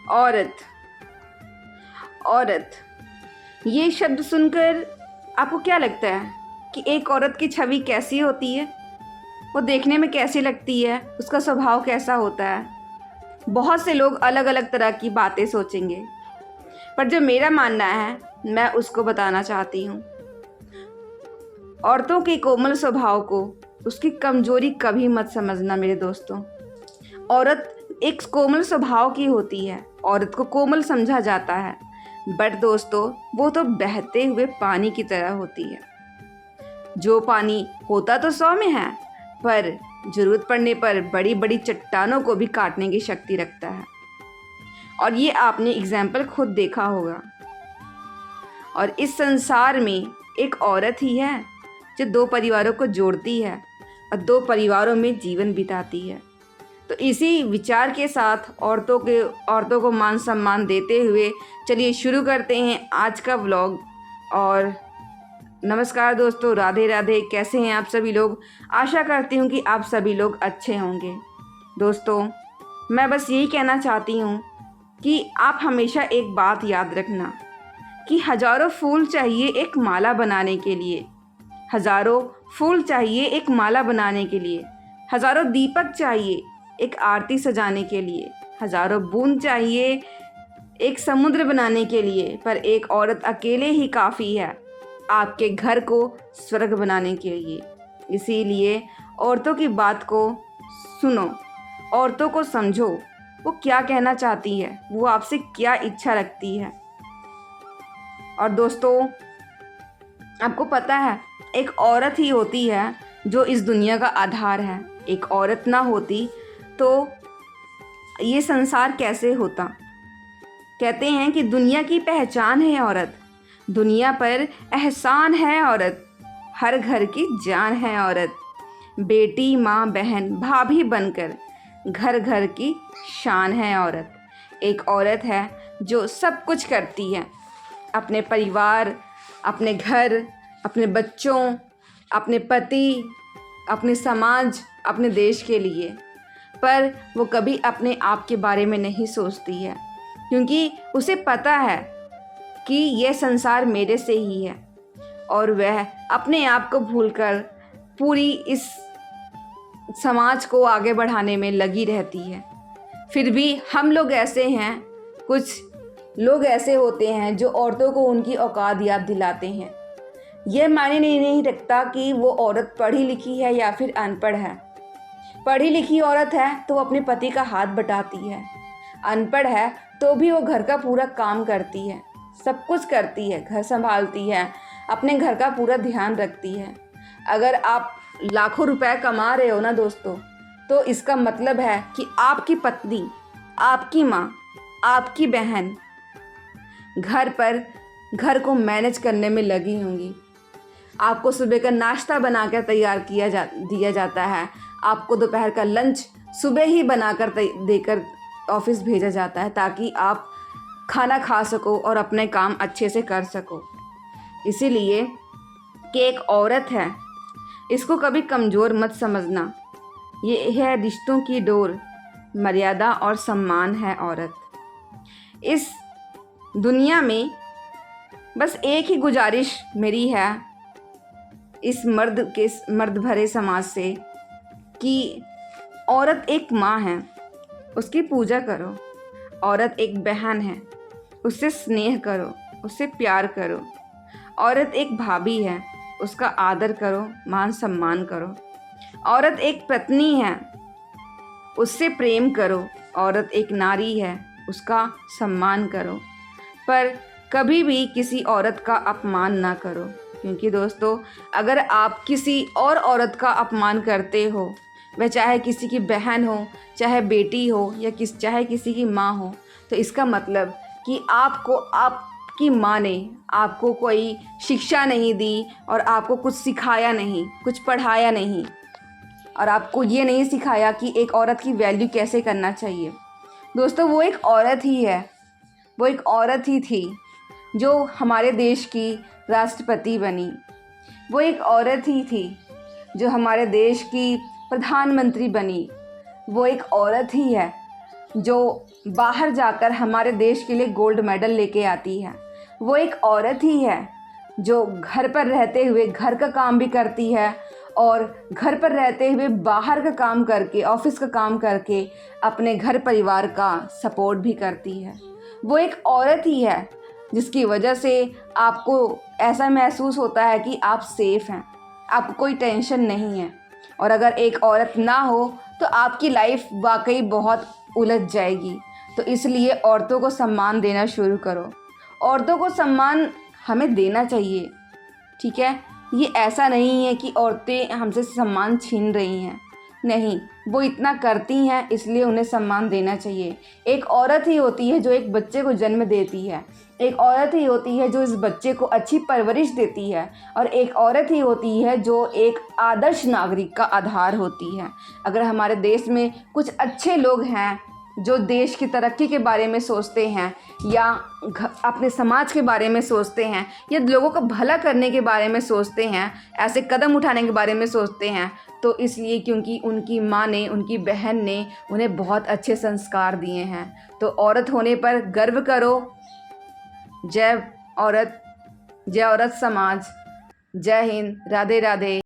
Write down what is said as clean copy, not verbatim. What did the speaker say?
औरत। औरत, ये शब्द सुनकर आपको क्या लगता है कि एक औरत की छवि कैसी होती है? वो देखने में कैसी लगती है? उसका स्वभाव कैसा होता है? बहुत से लोग अलग अलग तरह की बातें सोचेंगे, पर जो मेरा मानना है मैं उसको बताना चाहती हूँ। औरतों के कोमल स्वभाव को उसकी कमजोरी कभी मत समझना मेरे दोस्तों। औरत एक कोमल स्वभाव की होती है, औरत को कोमल समझा जाता है, बट दोस्तों वो तो बहते हुए पानी की तरह होती है। जो पानी होता तो 100 में है, पर जरूरत पड़ने पर बड़ी बड़ी चट्टानों को भी काटने की शक्ति रखता है। और ये आपने एग्जाम्पल खुद देखा होगा। और इस संसार में एक औरत ही है जो 2 परिवारों को जोड़ती है और 2 परिवारों में जीवन बिताती है। तो इसी विचार के साथ औरतों को मान सम्मान देते हुए चलिए शुरू करते हैं आज का व्लॉग। और नमस्कार दोस्तों, राधे राधे। कैसे हैं आप सभी लोग? आशा करती हूँ कि आप सभी लोग अच्छे होंगे। दोस्तों, मैं बस यही कहना चाहती हूँ कि आप हमेशा एक बात याद रखना कि हज़ारों फूल चाहिए एक माला बनाने के लिए, हज़ारों फूल चाहिए एक माला बनाने के लिए, हज़ारों दीपक चाहिए एक आरती सजाने के लिए, हज़ारों बूंद चाहिए एक समुद्र बनाने के लिए, पर एक औरत अकेले ही काफ़ी है आपके घर को स्वर्ग बनाने के लिए। इसीलिए औरतों की बात को सुनो, औरतों को समझो, वो क्या कहना चाहती है, वो आपसे क्या इच्छा रखती है। और दोस्तों, आपको पता है एक औरत ही होती है जो इस दुनिया का आधार है। एक औरत ना होती तो ये संसार कैसे होता। कहते हैं कि दुनिया की पहचान है औरत, दुनिया पर एहसान है औरत, हर घर की जान है औरत, बेटी माँ बहन भाभी बनकर घर घर की शान है औरत। एक औरत है जो सब कुछ करती है अपने परिवार, अपने घर, अपने बच्चों, अपने पति, अपने समाज, अपने देश के लिए, पर वो कभी अपने आप के बारे में नहीं सोचती है, क्योंकि उसे पता है कि यह संसार मेरे से ही है। और वह अपने आप को भूलकर पूरी इस समाज को आगे बढ़ाने में लगी रहती है। फिर भी हम लोग ऐसे हैं, कुछ लोग ऐसे होते हैं जो औरतों को उनकी औकात याद दिलाते हैं। यह मायने नहीं रखता कि वो औरत पढ़ी लिखी है या फिर अनपढ़ है। पढ़ी लिखी औरत है तो वो अपने पति का हाथ बटाती है, अनपढ़ है तो भी वो घर का पूरा काम करती है, सब कुछ करती है, घर संभालती है, अपने घर का पूरा ध्यान रखती है। अगर आप लाखों रुपए कमा रहे हो ना दोस्तों, तो इसका मतलब है कि आपकी पत्नी, आपकी माँ, आपकी बहन घर को मैनेज करने में लगी होंगी। आपको सुबह का नाश्ता बनाकर तैयार दिया जाता है, आपको दोपहर का लंच सुबह ही बनाकर देकर ऑफिस भेजा जाता है ताकि आप खाना खा सको और अपने काम अच्छे से कर सको। इसीलिए कि एक औरत है, इसको कभी कमज़ोर मत समझना। ये है रिश्तों की डोर, मर्यादा और सम्मान है औरत। इस दुनिया में बस एक ही गुजारिश मेरी है इस मर्द भरे समाज से कि औरत एक माँ है, उसकी पूजा करो। औरत एक बहन है, उससे स्नेह करो, उससे प्यार करो। औरत एक भाभी है, उसका आदर करो, मान सम्मान करो। औरत एक पत्नी है, उससे प्रेम करो। औरत एक नारी है, उसका सम्मान करो, पर कभी भी किसी औरत का अपमान ना करो। क्योंकि दोस्तों, अगर आप किसी और औरत का अपमान करते हो, वह चाहे किसी की बहन हो, चाहे बेटी हो या चाहे किसी की माँ हो, तो इसका मतलब कि आपकी माँ ने आपको कोई शिक्षा नहीं दी और आपको कुछ सिखाया नहीं, कुछ पढ़ाया नहीं, और आपको ये नहीं सिखाया कि एक औरत की वैल्यू कैसे करना चाहिए। दोस्तों, वो एक औरत ही है, वो एक औरत ही थी जो हमारे देश की राष्ट्रपति बनी। वो एक औरत ही थी जो हमारे देश की प्रधानमंत्री बनी। वो एक औरत ही है जो बाहर जाकर हमारे देश के लिए गोल्ड मेडल लेके आती है, वो एक औरत ही है जो घर पर रहते हुए घर का काम भी करती है और घर पर रहते हुए बाहर का काम करके, ऑफिस का काम करके अपने घर परिवार का सपोर्ट भी करती है। वो एक औरत ही है जिसकी वजह से आपको ऐसा महसूस होता है कि आप सेफ़ हैं, आपको कोई टेंशन नहीं है। और अगर एक औरत ना हो तो आपकी लाइफ वाकई बहुत उलझ जाएगी। तो इसलिए औरतों को सम्मान देना शुरू करो। औरतों को सम्मान हमें देना चाहिए, ठीक है। ये ऐसा नहीं है कि औरतें हमसे सम्मान छीन रही हैं, नहीं, वो इतना करती हैं इसलिए उन्हें सम्मान देना चाहिए। एक औरत ही होती है जो एक बच्चे को जन्म देती है, एक औरत ही होती है जो इस बच्चे को अच्छी परवरिश देती है, और एक औरत ही होती है जो एक आदर्श नागरिक का आधार होती है। अगर हमारे देश में कुछ अच्छे लोग हैं जो देश की तरक्की के बारे में सोचते हैं या अपने समाज के बारे में सोचते हैं या लोगों का भला करने के बारे में सोचते हैं, ऐसे कदम उठाने के बारे में सोचते हैं, तो इसलिए क्योंकि उनकी माँ ने, उनकी बहन ने उन्हें बहुत अच्छे संस्कार दिए हैं। तो औरत होने पर गर्व करो। जय औरत, जय औरत समाज। जय हिंद, राधे राधे।